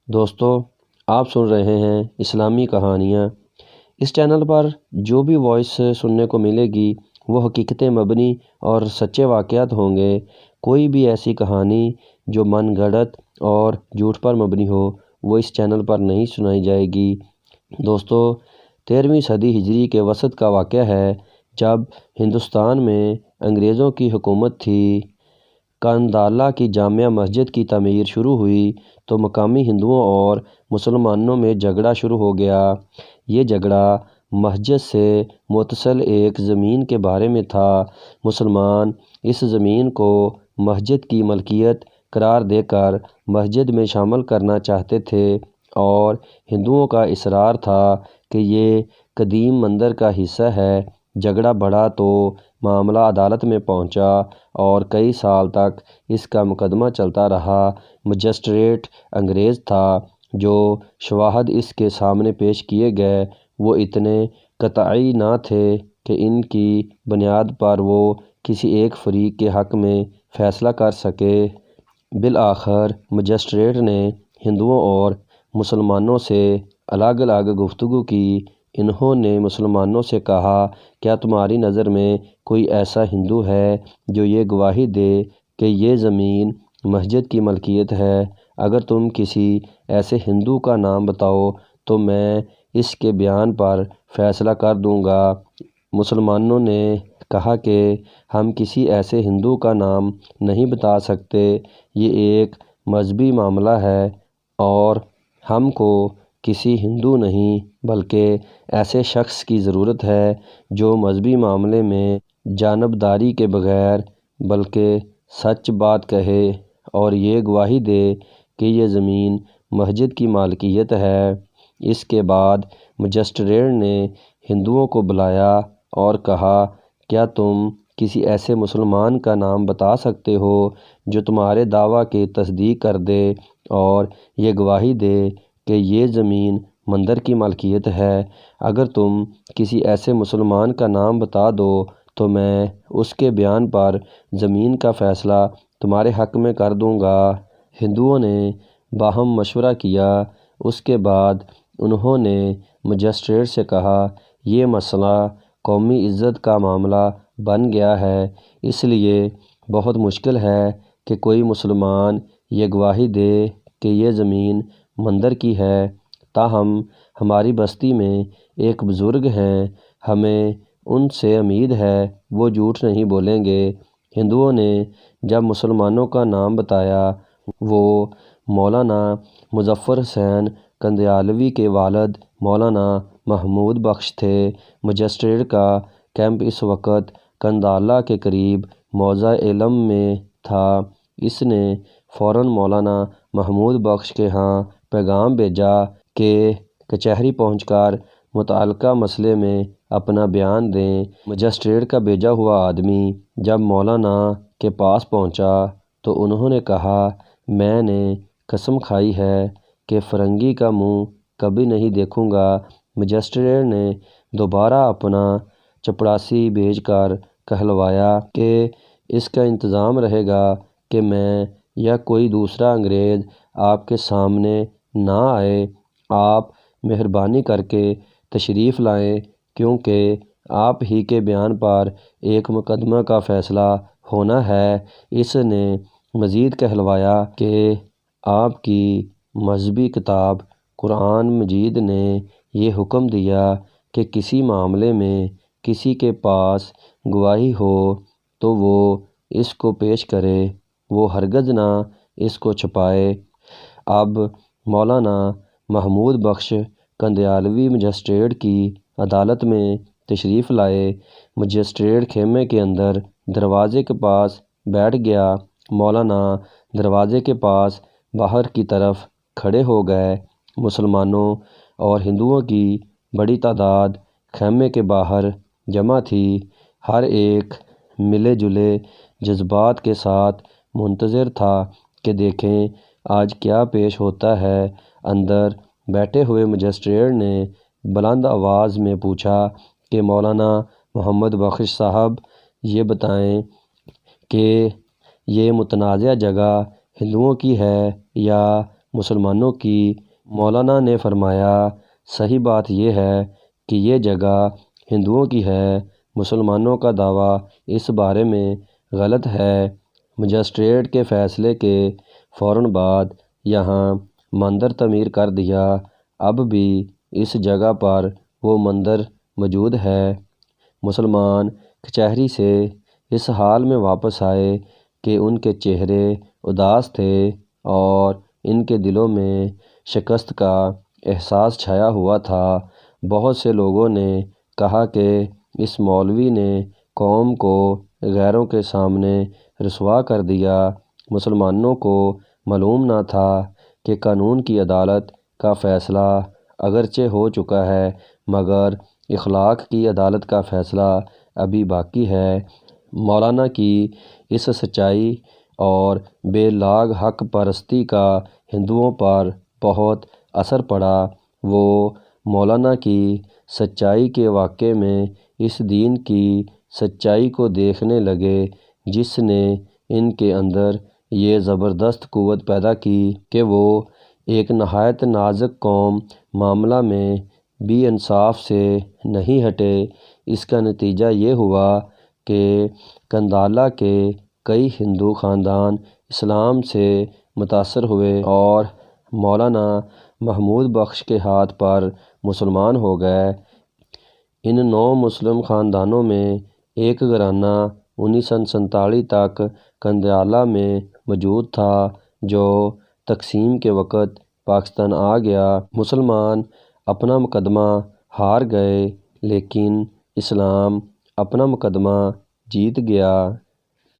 دوستو، آپ سن رہے ہیں اسلامی کہانیاں۔ اس چینل پر جو بھی وائس سننے کو ملے گی وہ حقیقتیں مبنی اور سچے واقعات ہوں گے۔ کوئی بھی ایسی کہانی جو من گھڑت اور جھوٹ پر مبنی ہو وہ اس چینل پر نہیں سنائی جائے گی۔ دوستو، 13ویں صدی ہجری کے وسط کا واقعہ ہے، جب ہندوستان میں انگریزوں کی حکومت تھی۔ کندھالہ کی جامع مسجد کی تعمیر شروع ہوئی تو مقامی ہندوؤں اور مسلمانوں میں جھگڑا شروع ہو گیا۔ یہ جھگڑا مسجد سے متصل ایک زمین کے بارے میں تھا۔ مسلمان اس زمین کو مسجد کی ملکیت قرار دے کر مسجد میں شامل کرنا چاہتے تھے، اور ہندوؤں کا اصرار تھا کہ یہ قدیم مندر کا حصہ ہے۔ جھگڑا بڑھا تو معاملہ عدالت میں پہنچا اور کئی سال تک اس کا مقدمہ چلتا رہا۔ مجسٹریٹ انگریز تھا۔ جو شواہد اس کے سامنے پیش کیے گئے وہ اتنے قطعی نہ تھے کہ ان کی بنیاد پر وہ کسی ایک فریق کے حق میں فیصلہ کر سکے۔ بالآخر مجسٹریٹ نے ہندوؤں اور مسلمانوں سے الگ الگ گفتگو کی۔ انہوں نے مسلمانوں سے کہا، کیا تمہاری نظر میں کوئی ایسا ہندو ہے جو یہ گواہی دے کہ یہ زمین مسجد کی ملکیت ہے؟ اگر تم کسی ایسے ہندو کا نام بتاؤ تو میں اس کے بیان پر فیصلہ کر دوں گا۔ مسلمانوں نے کہا کہ ہم کسی ایسے ہندو کا نام نہیں بتا سکتے، یہ ایک مذہبی معاملہ ہے اور ہم کو کسی ہندو نہیں بلکہ ایسے شخص کی ضرورت ہے جو مذہبی معاملے میں جانبداری کے بغیر بلکہ سچ بات کہے اور یہ گواہی دے کہ یہ زمین مسجد کی مالکیت ہے۔ اس کے بعد مجسٹریٹ نے ہندوؤں کو بلایا اور کہا، کیا تم کسی ایسے مسلمان کا نام بتا سکتے ہو جو تمہارے دعویٰ کی تصدیق کر دے اور یہ گواہی دے کہ یہ زمین مندر کی ملکیت ہے؟ اگر تم کسی ایسے مسلمان کا نام بتا دو تو میں اس کے بیان پر زمین کا فیصلہ تمہارے حق میں کر دوں گا۔ ہندوؤں نے باہم مشورہ کیا۔ اس کے بعد انہوں نے مجسٹریٹ سے کہا، یہ مسئلہ قومی عزت کا معاملہ بن گیا ہے، اس لیے بہت مشکل ہے کہ کوئی مسلمان یہ گواہی دے کہ یہ زمین مندر کی ہے۔ تاہم ہماری بستی میں ایک بزرگ ہیں، ہمیں ان سے امید ہے وہ جھوٹ نہیں بولیں گے۔ ہندوؤں نے جب مسلمانوں کا نام بتایا، وہ مولانا مظفر حسین کندھالوی کے والد مولانا محمود بخش تھے۔ مجسٹریٹ کا کیمپ اس وقت کندھالہ کے قریب موضع علم میں تھا۔ اس نے فوراً مولانا محمود بخش کے ہاں پیغام بھیجا کہ کچہری پہنچ کر متعلقہ مسئلے میں اپنا بیان دیں۔ مجسٹریٹ کا بھیجا ہوا آدمی جب مولانا کے پاس پہنچا تو انہوں نے کہا، میں نے قسم کھائی ہے کہ فرنگی کا منہ کبھی نہیں دیکھوں گا۔ مجسٹریٹ نے دوبارہ اپنا چپڑاسی بھیج کر کہلوایا کہ اس کا انتظام رہے گا کہ میں یا کوئی دوسرا انگریز آپ کے سامنے نہ آئے۔ آپ مہربانی کر کے تشریف لائیں، کیونکہ آپ ہی کے بیان پر ایک مقدمہ کا فیصلہ ہونا ہے۔ اس نے مزید کہلوایا کہ آپ کی مذہبی کتاب قرآن مجید نے یہ حکم دیا کہ کسی معاملے میں کسی کے پاس گواہی ہو تو وہ اس کو پیش کرے، وہ ہرگز نہ اس کو چھپائے۔ اب مولانا محمود بخش کندھالوی مجسٹریٹ کی عدالت میں تشریف لائے۔ مجسٹریٹ خیمے کے اندر دروازے کے پاس بیٹھ گیا۔ مولانا دروازے کے پاس باہر کی طرف کھڑے ہو گئے۔ مسلمانوں اور ہندوؤں کی بڑی تعداد خیمے کے باہر جمع تھی۔ ہر ایک ملے جلے جذبات کے ساتھ منتظر تھا کہ دیکھیں آج کیا پیش ہوتا ہے۔ اندر بیٹھے ہوئے مجسٹریٹ نے بلند آواز میں پوچھا کہ مولانا محمد بخش صاحب، یہ بتائیں کہ یہ متنازع جگہ ہندوؤں کی ہے یا مسلمانوں کی۔ مولانا نے فرمایا، صحیح بات یہ ہے کہ یہ جگہ ہندوؤں کی ہے۔ مسلمانوں کا دعویٰ اس بارے میں غلط ہے۔ مجسٹریٹ کے فیصلے کے فوراً بعد یہاں مندر تعمیر کر دیا۔ اب بھی اس جگہ پر وہ مندر موجود ہے۔ مسلمان کچہری سے اس حال میں واپس آئے کہ ان کے چہرے اداس تھے اور ان کے دلوں میں شکست کا احساس چھایا ہوا تھا۔ بہت سے لوگوں نے کہا کہ اس مولوی نے قوم کو غیروں کے سامنے رسوا کر دیا۔ مسلمانوں کو معلوم نہ تھا کہ قانون کی عدالت کا فیصلہ اگرچہ ہو چکا ہے مگر اخلاق کی عدالت کا فیصلہ ابھی باقی ہے۔ مولانا کی اس سچائی اور بے لاگ حق پرستی کا ہندوؤں پر بہت اثر پڑا۔ وہ مولانا کی سچائی کے واقعے میں اس دین کی سچائی کو دیکھنے لگے جس نے ان کے اندر یہ زبردست قوت پیدا کی کہ وہ ایک نہایت نازک قوم معاملہ میں بھی انصاف سے نہیں ہٹے۔ اس کا نتیجہ یہ ہوا کہ قندھالہ کے کئی ہندو خاندان اسلام سے متاثر ہوئے اور مولانا محمود بخش کے ہاتھ پر مسلمان ہو گئے۔ ان 9 مسلم خاندانوں میں ایک گھرانہ 1947 تک قندھالہ میں موجود تھا جو تقسیم کے وقت پاکستان آ گیا۔ مسلمان اپنا مقدمہ ہار گئے لیکن اسلام اپنا مقدمہ جیت گیا۔